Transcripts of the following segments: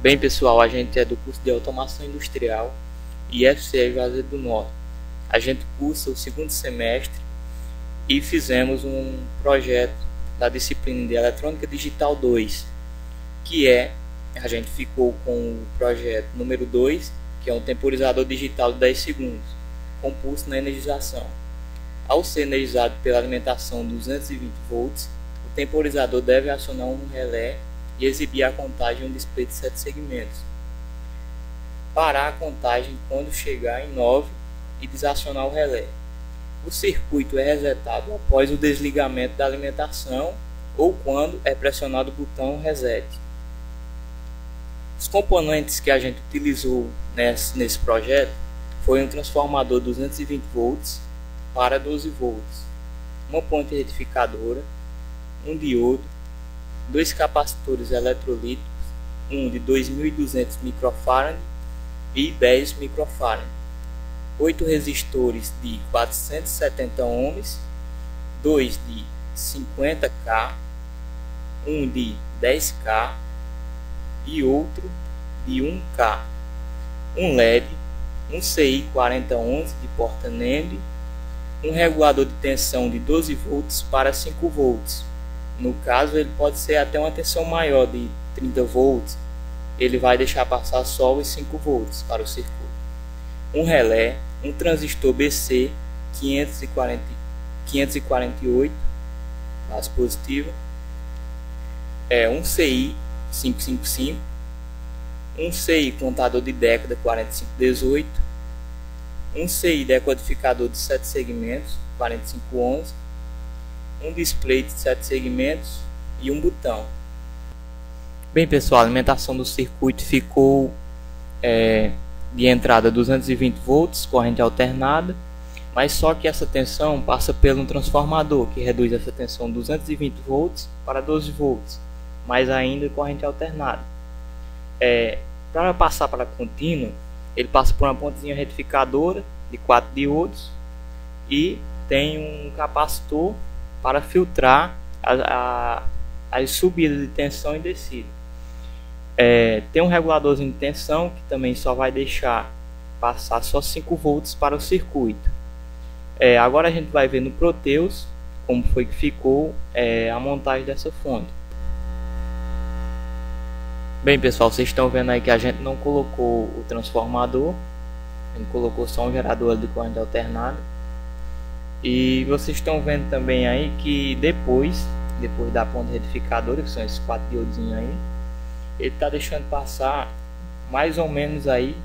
Bem pessoal, a gente é do curso de Automação Industrial IFCE Juazeiro do Norte. A gente cursa o segundo semestre e fizemos um projeto da disciplina de Eletrônica Digital 2, a gente ficou com o projeto número 2, que é um temporizador digital de 10 segundos, com pulso na energização. Ao ser energizado pela alimentação 220 volts, o temporizador deve acionar um relé e exibir a contagem em um display de 7 segmentos. Parar a contagem quando chegar em 9 e desacionar o relé. O circuito é resetado após o desligamento da alimentação ou quando é pressionado o botão reset. Os componentes que a gente utilizou nesse projeto foi um transformador 220 volts para 12 volts, uma ponte retificadora, um diodo, dois capacitores eletrolíticos, um de 2200 microfarad e 10 microfarad, 8 resistores de 470 ohms, 2 de 50K, um de 10K e outro de 1K, um LED, um CI 4011 de porta NEMB, um regulador de tensão de 12 volts para 5 volts. No caso, ele pode ser até uma tensão maior de 30 volts, ele vai deixar passar só os 5 volts para o circuito. Um relé, um transistor BC 548, base positiva, um CI 555, um CI contador de década 4518, um CI decodificador de 7 segmentos 4511, um display de 7 segmentos e um botão. Bem pessoal, a alimentação do circuito ficou de entrada 220 volts, corrente alternada, mas só que essa tensão passa pelo transformador que reduz essa tensão 220 volts para 12 volts, mas ainda corrente alternada. Para passar para contínua, ele passa por uma pontezinha retificadora de 4 diodos e tem um capacitor para filtrar as subidas de tensão e descida. Tem um reguladorzinho de tensão que também só vai deixar passar só 5 volts para o circuito. Agora a gente vai ver no Proteus como foi que ficou a montagem dessa fonte. Bem pessoal, vocês estão vendo aí que a gente não colocou o transformador, a gente colocou só um gerador de corrente alternada. E vocês estão vendo também aí que depois da ponte retificadora, que são esses 4 diodinhos aí, ele está deixando passar mais ou menos aí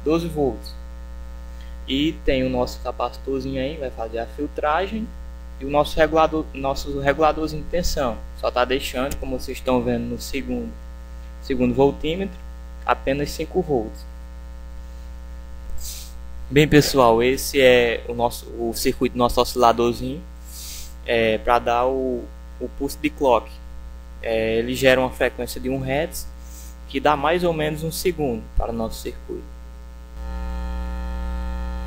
12 volts. E tem o nosso capacitorzinho aí, vai fazer a filtragem, e o nosso reguladorzinho de tensão só está deixando, como vocês estão vendo no segundo voltímetro, apenas 5 volts. Bem pessoal, esse é o circuito do nosso osciladorzinho para dar o pulso de clock. Ele gera uma frequência de 1 Hz que dá mais ou menos 1 segundo para o nosso circuito.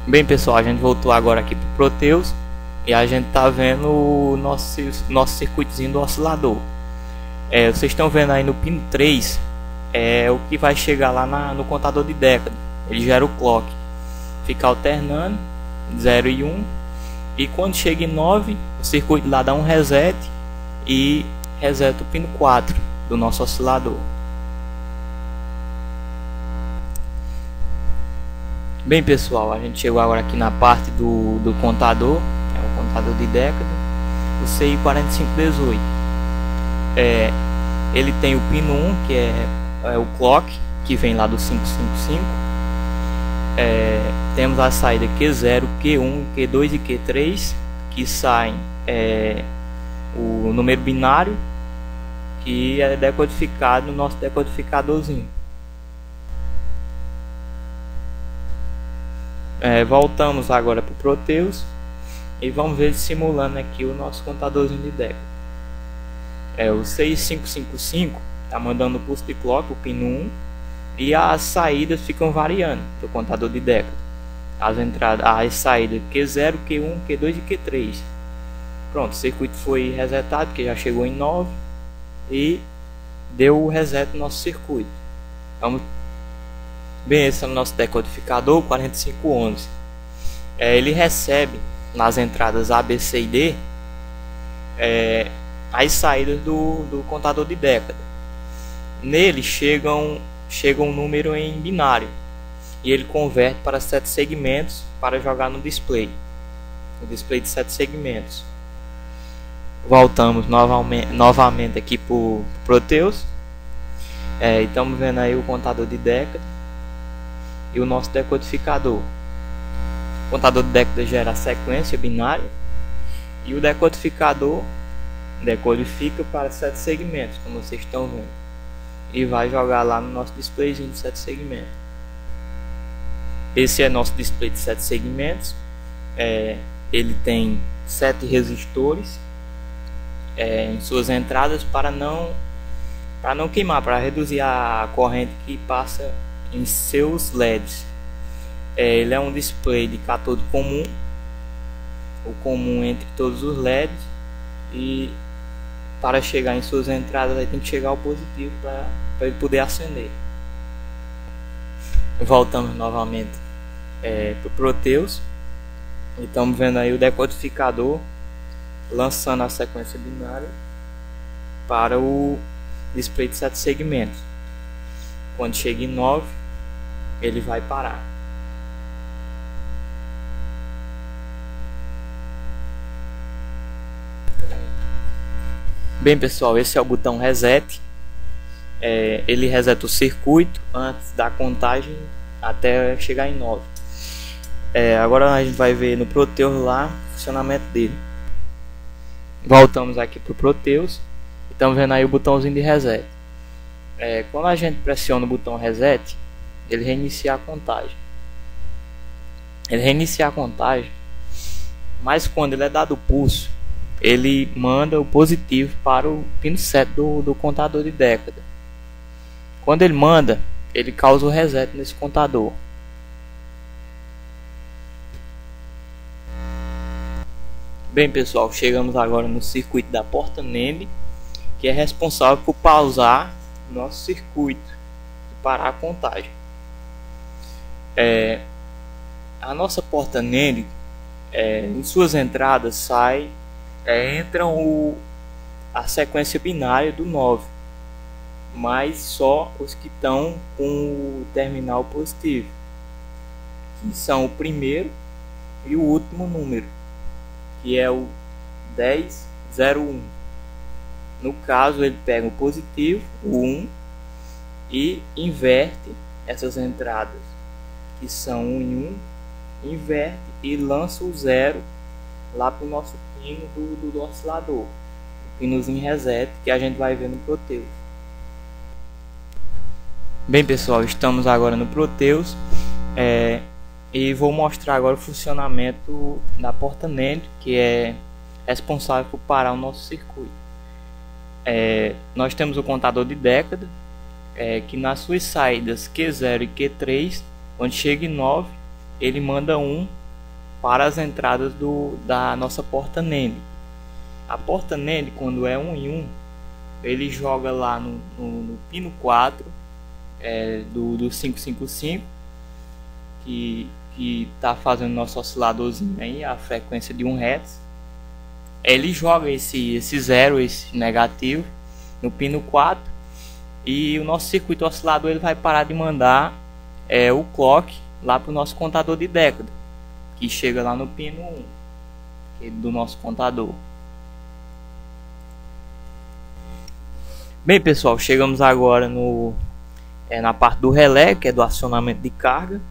Bem pessoal, a gente voltou agora aqui para o Proteus e a gente está vendo o nosso circuitozinho do oscilador. Vocês estão vendo aí no pino 3 o que vai chegar lá no contador de década. Ele gera o clock, fica alternando 0 e 1, e quando chega em 9 o circuito lá dá um reset e reseta o pino 4 do nosso oscilador. Bem pessoal, a gente chegou agora aqui na parte do contador, o contador de década, o CI 4518. Ele tem o pino 1, que é o clock, que vem lá do 555. Temos a saída Q0, Q1, Q2 e Q3, que saem o número binário, que é decodificado no nosso decodificadorzinho. Voltamos agora para o Proteus e vamos ver simulando aqui o nosso contadorzinho de década. O 6555 está mandando o pulso de clock, o pino 1, e as saídas ficam variando do contador de década. As saídas Q0, Q1, Q2 e Q3. Pronto, o circuito foi resetado, porque já chegou em 9 e deu o reset no nosso circuito. Vamos... Bem, esse é o nosso decodificador 4511. Ele recebe nas entradas A, B, C e D as saídas do contador de década. Nele chega um número em binário e ele converte para 7 segmentos para jogar no display de 7 segmentos. Voltamos novamente aqui para o Proteus. Estamos vendo aí o contador de década e o nosso decodificador. O contador de década gera a sequência binária e o decodificador decodifica para 7 segmentos, como vocês estão vendo, e vai jogar lá no nosso displayzinho de 7 segmentos. Esse é nosso display de 7 segmentos. Ele tem 7 resistores em suas entradas para não queimar, para reduzir a corrente que passa em seus LEDs. Ele é um display de cátodo comum, o comum entre todos os LEDs, e para chegar em suas entradas aí tem que chegar ao positivo para ele poder acender. Voltamos novamente para o Proteus e estamos vendo aí o decodificador lançando a sequência binária para o display de 7 segmentos. Quando chega em 9, ele vai parar. Bem, pessoal, esse é o botão reset. Ele reseta o circuito antes da contagem até chegar em 9. Agora a gente vai ver no Proteus lá o funcionamento dele. Voltamos aqui para o Proteus e estamos vendo aí o botãozinho de reset. Quando a gente pressiona o botão reset, ele reinicia a contagem. Mas quando ele é dado o pulso, ele manda o positivo para o pino 7 do contador de década. Quando ele manda, ele causa o reset nesse contador. Bem, pessoal, chegamos agora no circuito da porta NEM, que é responsável por pausar nosso circuito e parar a contagem. A nossa porta NEM, em suas entradas entra a sequência binária do 9, mas só os que estão com o terminal positivo, que são o primeiro e o último número, que é o 1001. No caso, ele pega o positivo, o 1, e inverte essas entradas, que são 1 em 1, inverte e lança o 0 lá para o nosso pino do oscilador, o pinozinho reset, que a gente vai ver no Proteus. Bem, pessoal, estamos agora no Proteus e vou mostrar agora o funcionamento da porta NEM, que é responsável por parar o nosso circuito. Nós temos o contador de década, que nas suas saídas Q0 e Q3, quando chega em 9, ele manda 1 para as entradas da nossa porta NEM. A porta NEM, quando é 1 em 1, ele joga lá no pino 4 do 555, que está fazendo nosso osciladorzinho aí, a frequência de 1 Hz. Ele joga esse 0, esse negativo, no pino 4, e o nosso circuito oscilador ele vai parar de mandar o clock lá para o nosso contador de década, que chega lá no pino 1, que é do nosso contador. Bem, pessoal, chegamos agora na parte do relé, que é do acionamento de carga.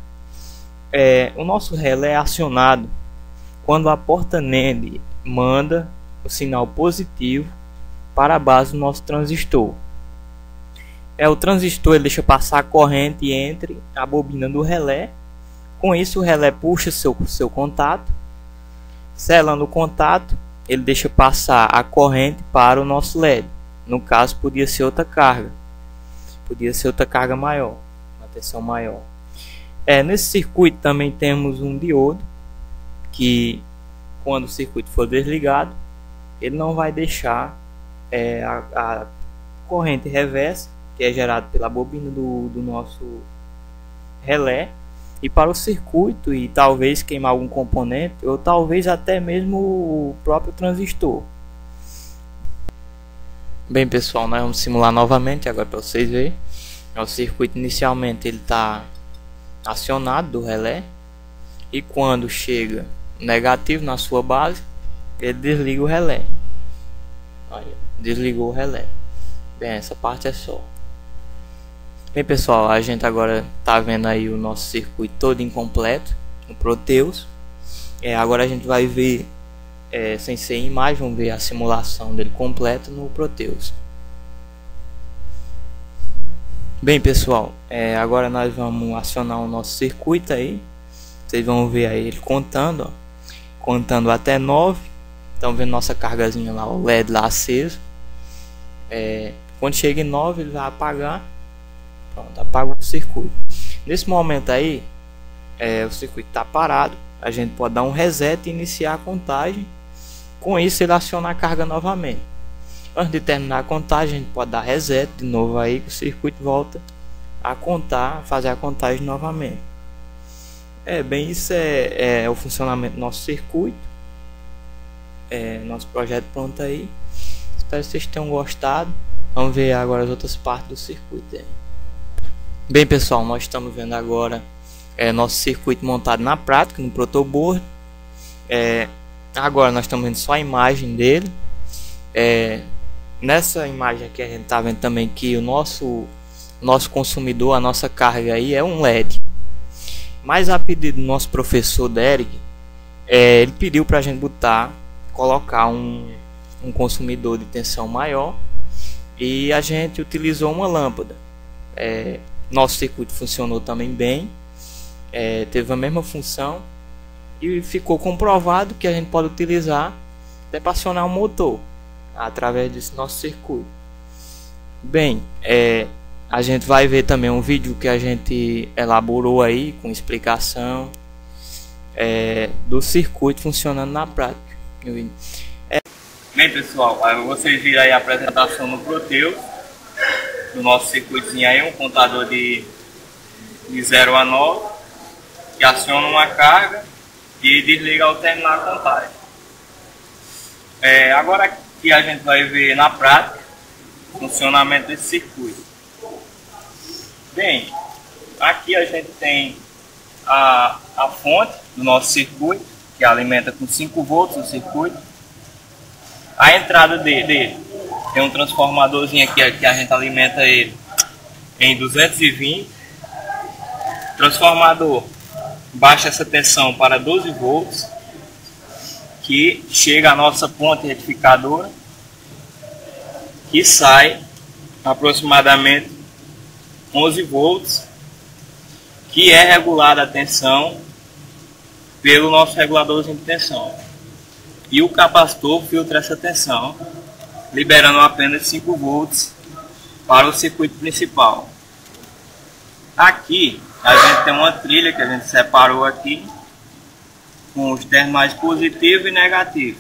O nosso relé é acionado quando a porta NEM manda o sinal positivo para a base do nosso transistor. O transistor ele deixa passar a corrente entre a bobina do relé. Com isso, o relé puxa seu contato, selando o contato, ele deixa passar a corrente para o nosso LED. No caso, podia ser outra carga, maior, uma tensão maior. Nesse circuito também temos um diodo, que quando o circuito for desligado, ele não vai deixar a corrente reversa, que é gerado pela bobina do nosso relé, e para o circuito, e talvez queimar algum componente, ou talvez até mesmo o próprio transistor. Bem pessoal, nós vamos simular novamente agora para vocês verem. O circuito inicialmente ele está acionado do relé, e quando chega negativo na sua base, ele desliga o relé. Aí, desligou o relé. Bem, essa parte é só. Bem pessoal, a gente agora está vendo aí o nosso circuito todo incompleto no Proteus. Agora a gente vai ver, sem ser em imagem, vamos ver a simulação dele completa no Proteus. Bem pessoal, agora nós vamos acionar o nosso circuito aí. Vocês vão ver aí ele contando, ó, contando até 9. Estão vendo nossa cargazinha lá, o LED lá aceso. Quando chega em 9 ele vai apagar. Pronto, apagou o circuito. Nesse momento aí, o circuito está parado. A gente pode dar um reset e iniciar a contagem. Com isso ele aciona a carga novamente. Antes de terminar a contagem, a gente pode dar reset de novo aí, que o circuito volta a contar, fazer a contagem novamente. Bem, isso é o funcionamento do nosso circuito. Nosso projeto pronto aí. Espero que vocês tenham gostado. Vamos ver agora as outras partes do circuito aí. Bem pessoal, nós estamos vendo agora nosso circuito montado na prática, no protoboard. Agora nós estamos vendo só a imagem dele. Nessa imagem aqui a gente está vendo também que o nosso consumidor, a nossa carga aí é um LED. Mas a pedido do nosso professor Derek, ele pediu para a gente colocar um consumidor de tensão maior, e a gente utilizou uma lâmpada. Nosso circuito funcionou também bem, teve a mesma função, e ficou comprovado que a gente pode utilizar até para acionar um motor através desse nosso circuito. Bem, a gente vai ver também um vídeo que a gente elaborou aí com explicação do circuito funcionando na prática. Bem pessoal, vocês viram aí a apresentação no Proteus do nosso circuitozinho aí, um contador de 0 a 9 que aciona uma carga e desliga ao terminar a contagem. Agora aqui a gente vai ver na prática o funcionamento desse circuito. Bem, aqui a gente tem a fonte do nosso circuito, que alimenta com 5 volts o circuito. A entrada dele tem um transformadorzinho aqui que a gente alimenta ele em 220. O transformador baixa essa tensão para 12 volts, que chega à nossa ponte retificadora, que sai aproximadamente 11 volts, que é regulada a tensão pelo nosso reguladorzinho de tensão. E o capacitor filtra essa tensão, liberando apenas 5 volts para o circuito principal. Aqui a gente tem uma trilha que a gente separou aqui, com os terminais positivo e negativo.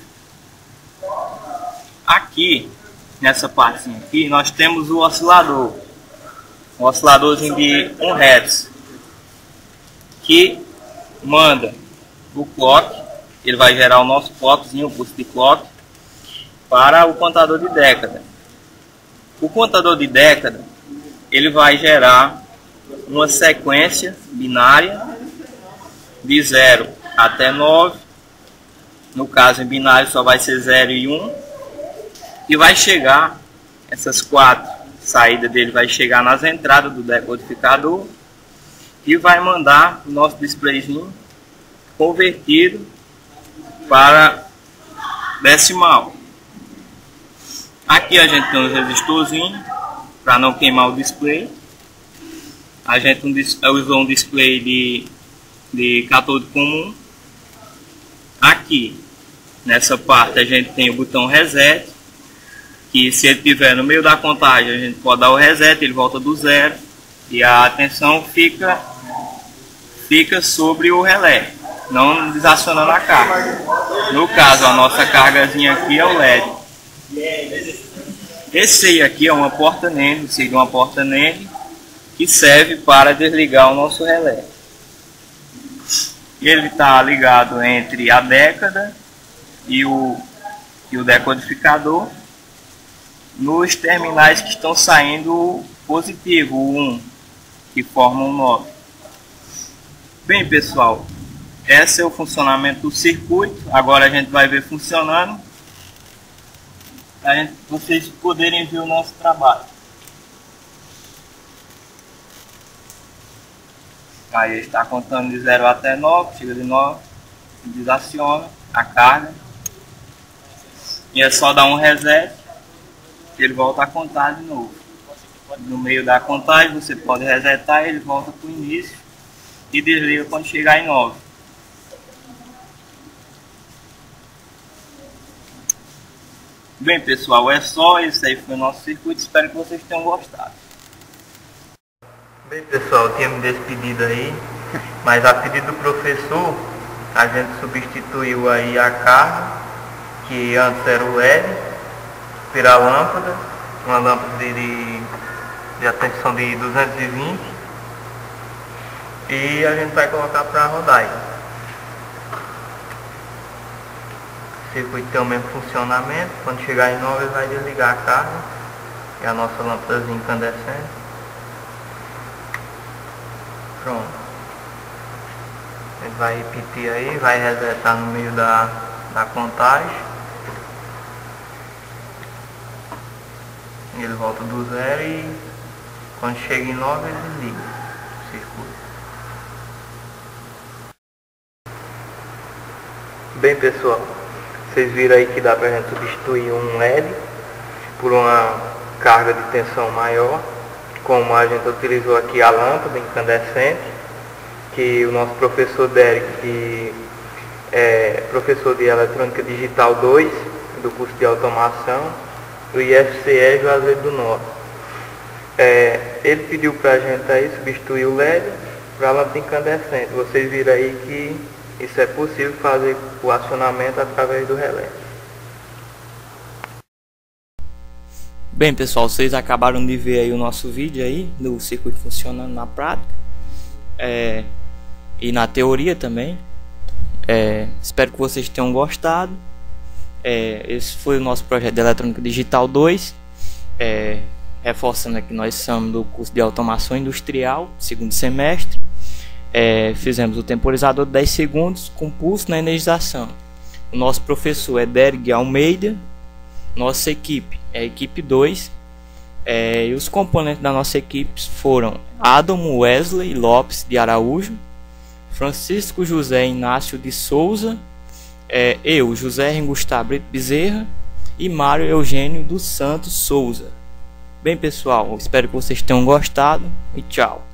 Aqui, nessa partezinha aqui, nós temos o oscilador. Um osciladorzinho de 1 Hz, que manda o clock. Ele vai gerar o nosso clockzinho, o pulso de clock, para o contador de década. O contador de década, ele vai gerar uma sequência binária de 0 até 9. No caso em binário só vai ser 0 e 1. E vai chegar, essas 4 saídas dele vai chegar nas entradas do decodificador, e vai mandar o nosso displayzinho convertido para decimal. Aqui a gente tem um resistorzinho para não queimar o display. A gente usou um display de catódo comum. Aqui nessa parte a gente tem o botão reset, que se ele estiver no meio da contagem a gente pode dar o reset, ele volta do 0 e a tensão fica sobre o relé, não desacionando a carga. No caso, a nossa cargazinha aqui é o LED. Esse aí aqui é uma porta NEM, seria uma porta NEM que serve para desligar o nosso relé. Ele está ligado entre a década e o decodificador nos terminais que estão saindo positivo, o 1, que formam o 9. Bem, pessoal, esse é o funcionamento do circuito. Agora a gente vai ver funcionando, para vocês poderem ver o nosso trabalho. Aí ele está contando de 0 até 9, chega de 9, desaciona a carga. E é só dar um reset que ele volta a contar de novo. No meio da contagem você pode resetar e ele volta para o início e desliga quando chegar em 9. Bem, pessoal, é só esse aí, foi o nosso circuito. Espero que vocês tenham gostado. Bem, pessoal, eu tinha me despedido aí, mas a pedido do professor a gente substituiu aí a carga, que antes era o LED, pela lâmpada, uma lâmpada de atenção de 220, e a gente vai colocar para rodar aí. O circuito tem o mesmo funcionamento. Quando chegar em 9 ele vai desligar a carga e a nossa lâmpadazinha incandescente. Pronto. Ele vai repetir aí, vai resetar no meio da contagem. Ele volta do 0 e quando chega em 9 ele desliga o circuito. Bem, pessoal, vocês viram aí que dá pra gente substituir um LED por uma carga de tensão maior, como a gente utilizou aqui a lâmpada incandescente, que o nosso professor Derek, que é professor de Eletrônica Digital 2, do curso de automação, do IFCE Juazeiro do Norte. Ele pediu pra gente aí substituir o LED para a lâmpada incandescente. Vocês viram aí que isso é possível fazer o acionamento através do relé. Bem, pessoal, vocês acabaram de ver aí o nosso vídeo aí do circuito funcionando na prática e na teoria também. Espero que vocês tenham gostado. Esse foi o nosso projeto de Eletrônica Digital 2. Reforçando que nós somos do curso de automação industrial, segundo semestre. Fizemos o temporizador de 10 segundos com pulso na energização. O nosso professor é Derek Almeida. Nossa equipe é a equipe 2. E os componentes da nossa equipe foram Adam Wesley Lopes de Araújo, Francisco José Inácio de Souza, eu, José Gustavo Bezerra, e Mário Eugênio dos Santos Souza. Bem, pessoal, espero que vocês tenham gostado e tchau.